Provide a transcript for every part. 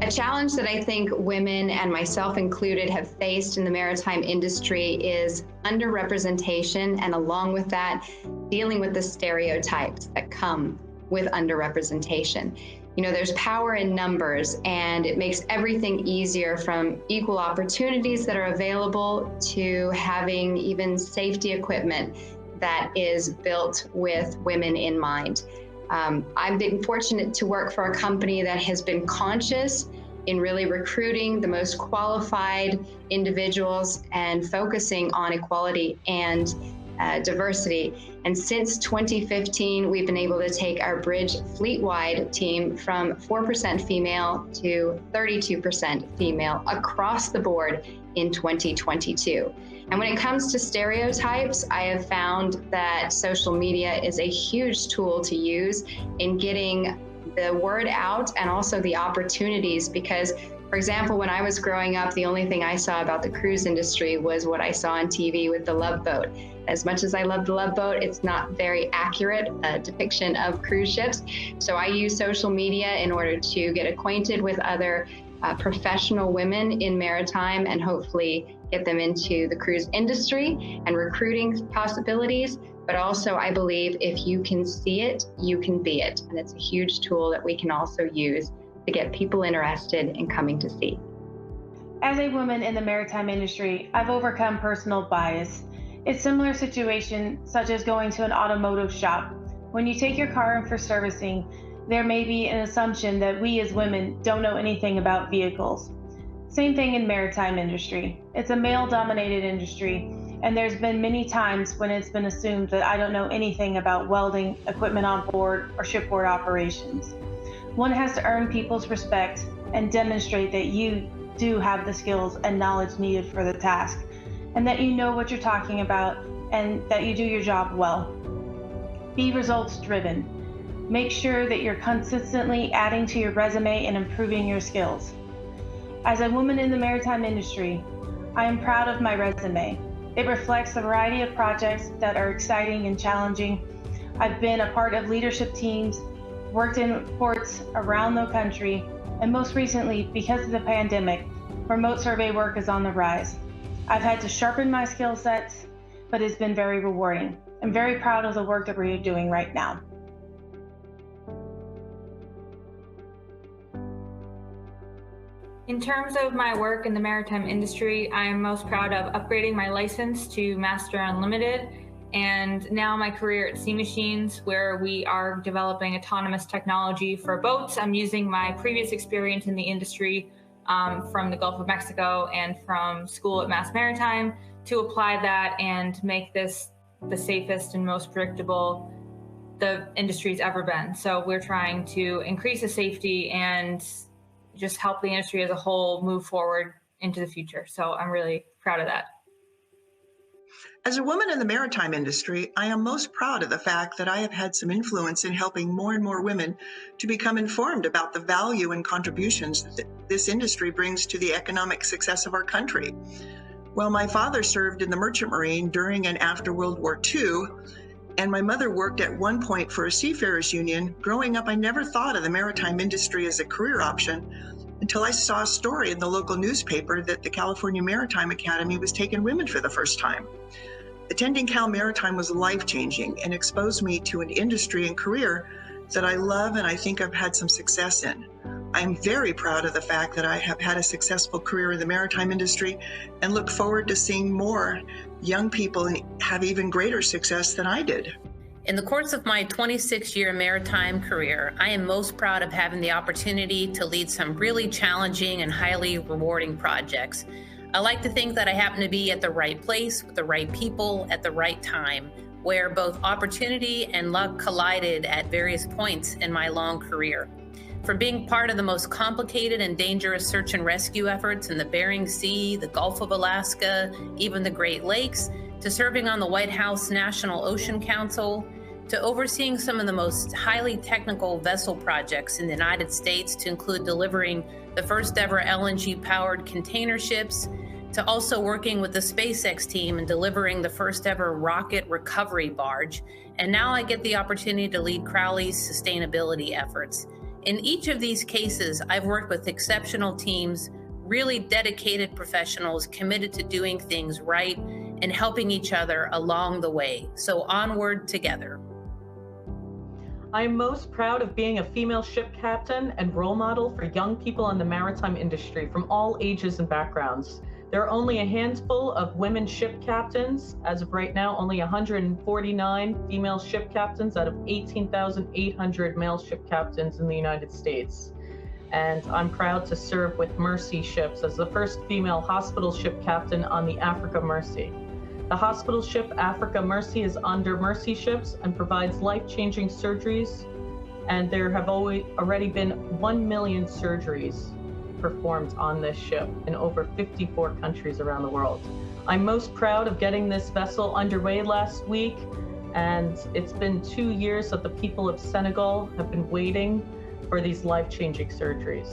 A challenge that I think women, and myself included, have faced in the maritime industry is underrepresentation, and along with that, dealing with the stereotypes that come with underrepresentation. You know, there's power in numbers, and it makes everything easier, from equal opportunities that are available to having even safety equipment that is built with women in mind. I've been fortunate to work for a company that has been conscious in really recruiting the most qualified individuals and focusing on equality and diversity. And since 2015, we've been able to take our bridge fleet-wide team from 4% female to 32% female across the board in 2022. And when it comes to stereotypes, I have found that social media is a huge tool to use in getting the word out and also the opportunities, because, for example, when I was growing up, the only thing I saw about the cruise industry was what I saw on TV with the Love Boat. As much as I love the Love Boat, it's not very accurate depiction of cruise ships. So I use social media in order to get acquainted with other professional women in maritime and hopefully get them into the cruise industry and recruiting possibilities. But also, I believe if you can see it, you can be it. And it's a huge tool that we can also use to get people interested in coming to sea. As a woman in the maritime industry, I've overcome personal bias. It's a similar situation, such as going to an automotive shop. When you take your car in for servicing, there may be an assumption that we as women don't know anything about vehicles. Same thing in maritime industry. It's a male-dominated industry, and there's been many times when it's been assumed that I don't know anything about welding, equipment on board, or shipboard operations. One has to earn people's respect and demonstrate that you do have the skills and knowledge needed for the task, and that you know what you're talking about, and that you do your job well. Be results driven. Make sure that you're consistently adding to your resume and improving your skills. As a woman in the maritime industry, I am proud of my resume. It reflects a variety of projects that are exciting and challenging. I've been a part of leadership teams, worked in ports around the country, and most recently, because of the pandemic, remote survey work is on the rise. I've had to sharpen my skill sets, but it's been very rewarding. I'm very proud of the work that we're doing right now. In terms of my work in the maritime industry, I am most proud of upgrading my license to Master Unlimited, and now my career at Sea Machines, where we are developing autonomous technology for boats. I'm using my previous experience in the industry from the Gulf of Mexico and from school at Mass Maritime to apply that and make this the safest and most predictable the industry's ever been. So we're trying to increase the safety and just help the industry as a whole move forward into the future. So I'm really proud of that. As a woman in the maritime industry, I am most proud of the fact that I have had some influence in helping more and more women to become informed about the value and contributions that this industry brings to the economic success of our country. Well, my father served in the Merchant Marine during and after World War II, and my mother worked at one point for a seafarers union. Growing up, I never thought of the maritime industry as a career option until I saw a story in the local newspaper that the California Maritime Academy was taking women for the first time. Attending Cal Maritime was life-changing and exposed me to an industry and career that I love and I think I've had some success in. I'm very proud of the fact that I have had a successful career in the maritime industry and look forward to seeing more young people have even greater success than I did. In the course of my 26-year maritime career, I am most proud of having the opportunity to lead some really challenging and highly rewarding projects. I like to think that I happen to be at the right place with the right people at the right time, where both opportunity and luck collided at various points in my long career. From being part of the most complicated and dangerous search and rescue efforts in the Bering Sea, the Gulf of Alaska, even the Great Lakes, to serving on the White House National Ocean Council, to overseeing some of the most highly technical vessel projects in the United States, to include delivering the first ever LNG-powered container ships, to also working with the SpaceX team and delivering the first ever rocket recovery barge. And now I get the opportunity to lead Crowley's sustainability efforts. In each of these cases, I've worked with exceptional teams, really dedicated professionals committed to doing things right and helping each other along the way. So onward together. I'm most proud of being a female ship captain and role model for young people in the maritime industry from all ages and backgrounds. There are only a handful of women ship captains. As of right now, only 149 female ship captains out of 18,800 male ship captains in the United States. And I'm proud to serve with Mercy Ships as the first female hospital ship captain on the Africa Mercy. The hospital ship Africa Mercy is under Mercy Ships and provides life-changing surgeries, and there have already been 1 million surgeries performed on this ship in over 54 countries around the world. I'm most proud of getting this vessel underway last week, and it's been 2 years that the people of Senegal have been waiting for these life-changing surgeries.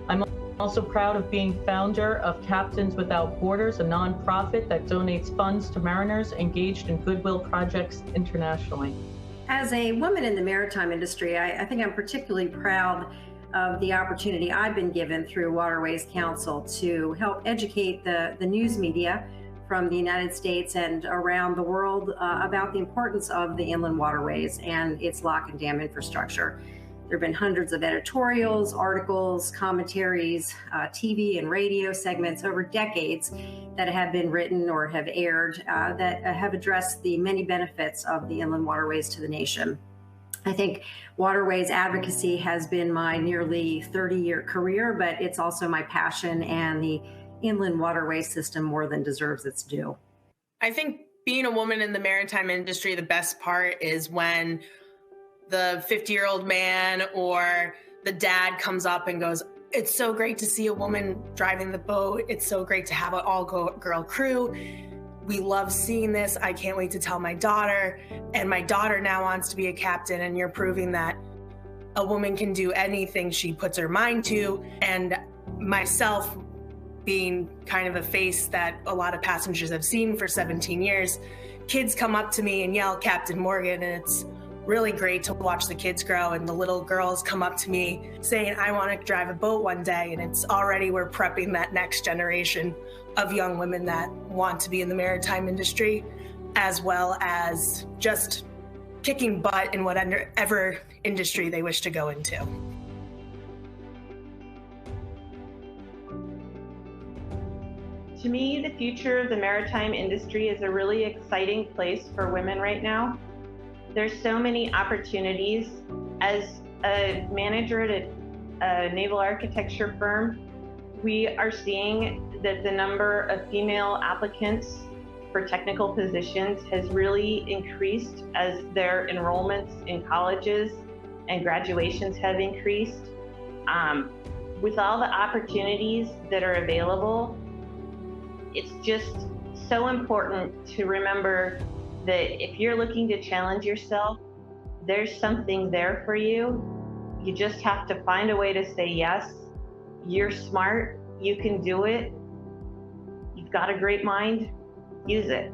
I'm also proud of being founder of Captains Without Borders, a nonprofit that donates funds to mariners engaged in goodwill projects internationally. As a woman in the maritime industry, I think I'm particularly proud of the opportunity I've been given through Waterways Council to help educate the news media from the United States and around the world about the importance of the inland waterways and its lock and dam infrastructure. There have been hundreds of editorials, articles, commentaries, TV and radio segments over decades that have been written or have aired that have addressed the many benefits of the inland waterways to the nation. I think waterways advocacy has been my nearly 30-year career, but it's also my passion, and the inland waterway system more than deserves its due. I think being a woman in the maritime industry, the best part is when the 50-year-old man or the dad comes up and goes, "It's so great to see a woman driving the boat. It's so great to have an all-girl crew. We love seeing this. I can't wait to tell my daughter. And my daughter now wants to be a captain, and you're proving that a woman can do anything she puts her mind to." And myself being kind of a face that a lot of passengers have seen for 17 years, kids come up to me and yell, "Captain Morgan," and it's really great to watch the kids grow, and the little girls come up to me saying, "I want to drive a boat one day." And it's already, we're prepping that next generation of young women that want to be in the maritime industry, as well as just kicking butt in whatever industry they wish to go into. To me, the future of the maritime industry is a really exciting place for women right now. There's so many opportunities. As a manager at a naval architecture firm, we are seeing that the number of female applicants for technical positions has really increased as their enrollments in colleges and graduations have increased. With all the opportunities that are available, it's just so important to remember that if you're looking to challenge yourself, there's something there for you. You just have to find a way to say yes. You're smart, you can do it. You've got a great mind, use it.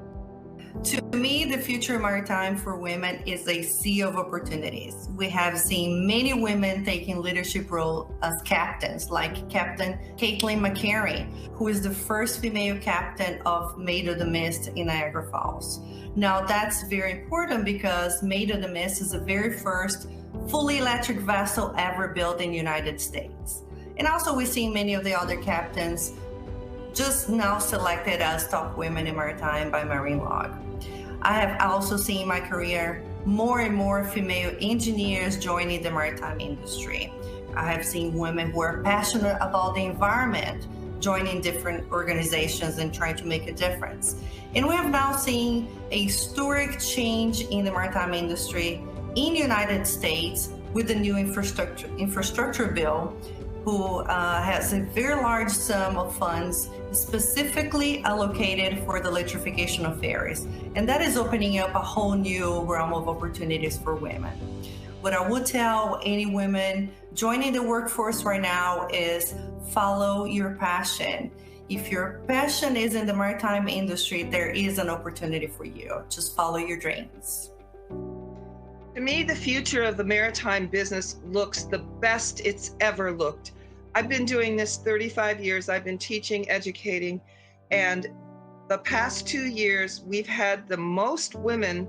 To me, the future of maritime for women is a sea of opportunities. We have seen many women taking leadership role as captains, like Captain Caitlin McCary, who is the first female captain of Maid of the Mist in Niagara Falls. Now, that's very important because Maid of the Mist is the very first fully electric vessel ever built in the United States. And also, we've seen many of the other captains just now selected as top women in maritime by Marine Log. I have also seen in my career more and more female engineers joining the maritime industry. I have seen women who are passionate about the environment joining different organizations and trying to make a difference. And we have now seen a historic change in the maritime industry in the United States with the new infrastructure bill, who has a very large sum of funds specifically allocated for the electrification of ferries. And that is opening up a whole new realm of opportunities for women. What I would tell any women joining the workforce right now is follow your passion. If your passion is in the maritime industry, there is an opportunity for you. Just follow your dreams. To me, the future of the maritime business looks the best it's ever looked. I've been doing this 35 years. I've been teaching, educating, and the past 2 years, we've had the most women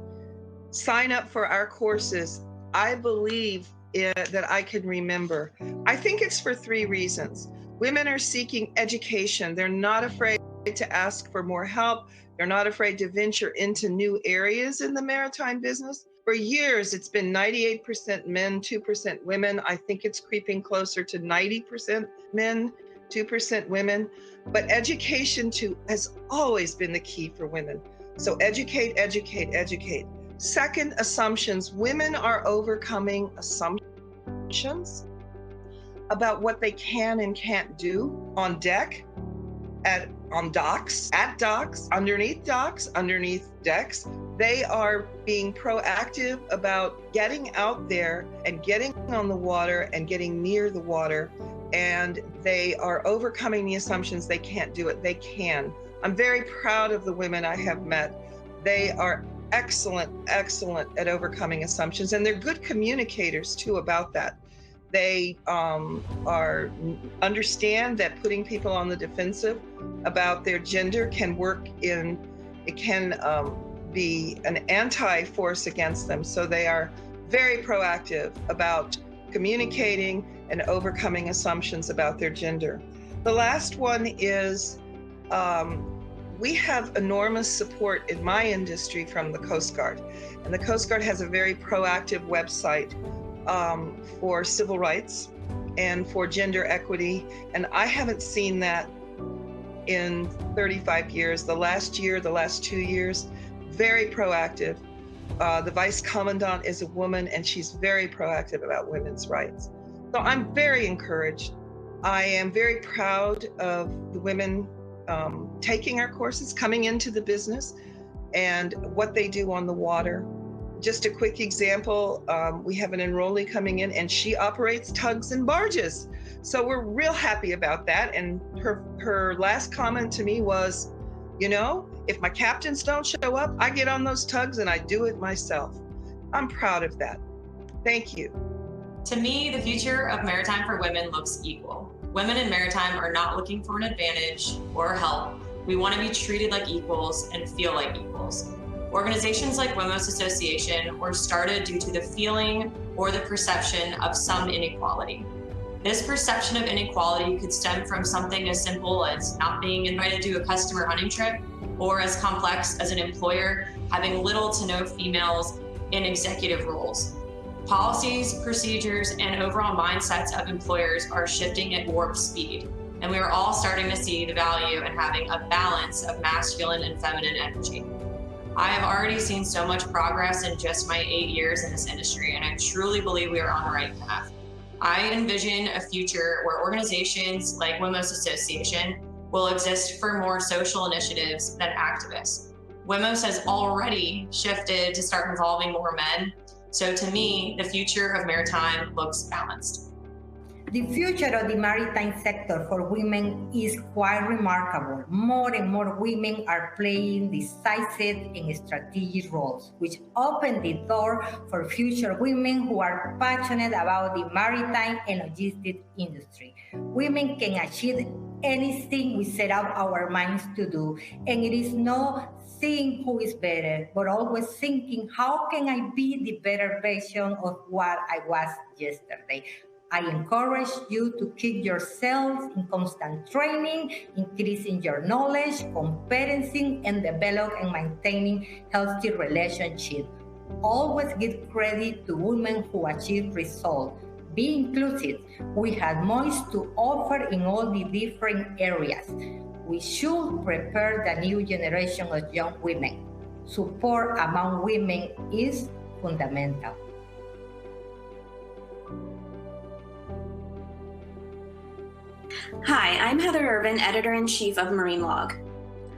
sign up for our courses, I believe, that I can remember. I think it's for 3 reasons. Women are seeking education. They're not afraid to ask for more help. They're not afraid to venture into new areas in the maritime business. For years, it's been 98% men, 2% women. I think it's creeping closer to 90% men, 2% women. But education has always been the key for women. So educate, educate, educate. Second, assumptions. Women are overcoming assumptions about what they can and can't do on deck, on docks, at docks, underneath decks. They are being proactive about getting out there and getting on the water and getting near the water. And they are overcoming the assumptions they can't do it. They can. I'm very proud of the women I have met. They are excellent at overcoming assumptions, and they're good communicators too about that. They understand that putting people on the defensive about their gender can be an anti-force against them. So they are very proactive about communicating and overcoming assumptions about their gender. The last one is we have enormous support in my industry from the Coast Guard. And the Coast Guard has a very proactive website for civil rights and for gender equity. And I haven't seen that in 35 years. The last 2 years, very proactive. The Vice Commandant is a woman, and she's very proactive about women's rights. So I'm very encouraged. I am very proud of the women taking our courses, coming into the business, and what they do on the water. Just a quick example, we have an enrollee coming in, and she operates tugs and barges. So we're real happy about that. And her last comment to me was, you know, if my captains don't show up, I get on those tugs and I do it myself. I'm proud of that. Thank you. To me, the future of maritime for women looks equal. Women in maritime are not looking for an advantage or help. We want to be treated like equals and feel like equals. Organizations like WMOS Association were started due to the feeling or the perception of some inequality. This perception of inequality could stem from something as simple as not being invited to a customer hunting trip, or as complex as an employer having little to no females in executive roles. Policies, procedures, and overall mindsets of employers are shifting at warp speed, and we are all starting to see the value in having a balance of masculine and feminine energy. I have already seen so much progress in just my 8 years in this industry, and I truly believe we are on the right path. I envision a future where organizations like WMOS Association will exist for more social initiatives than activists. WMOS has already shifted to start involving more men. So to me, the future of maritime looks balanced. The future of the maritime sector for women is quite remarkable. More and more women are playing decisive and strategic roles, which open the door for future women who are passionate about the maritime and logistics industry. Women can achieve anything we set out our minds to do, and it is not seeing who is better, but always thinking, how can I be the better version of what I was yesterday? I encourage you to keep yourselves in constant training, increasing your knowledge, competency, and develop and maintaining healthy relationships. Always give credit to women who achieve results. Be inclusive. We have much to offer in all the different areas. We should prepare the new generation of young women. Support among women is fundamental. Hi, I'm Heather Irvin, Editor-in-Chief of Marine Log.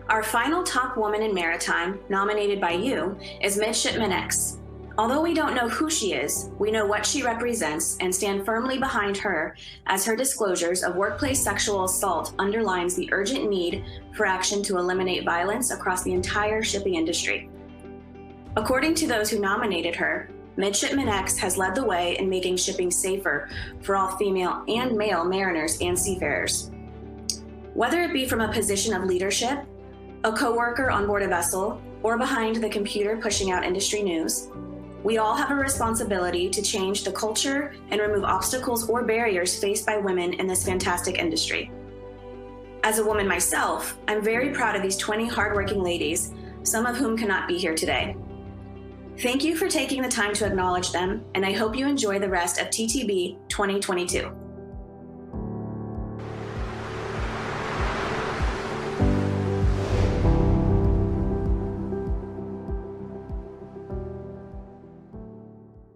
Our final top woman in maritime, nominated by you, is Midshipman X. Although we don't know who she is, we know what she represents and stand firmly behind her, as her disclosures of workplace sexual assault underlines the urgent need for action to eliminate violence across the entire shipping industry. According to those who nominated her, Midshipman X has led the way in making shipping safer for all female and male mariners and seafarers. Whether it be from a position of leadership, a coworker on board a vessel, or behind the computer pushing out industry news, we all have a responsibility to change the culture and remove obstacles or barriers faced by women in this fantastic industry. As a woman myself, I'm very proud of these 20 hardworking ladies, some of whom cannot be here today. Thank you for taking the time to acknowledge them, and I hope you enjoy the rest of TTB 2022.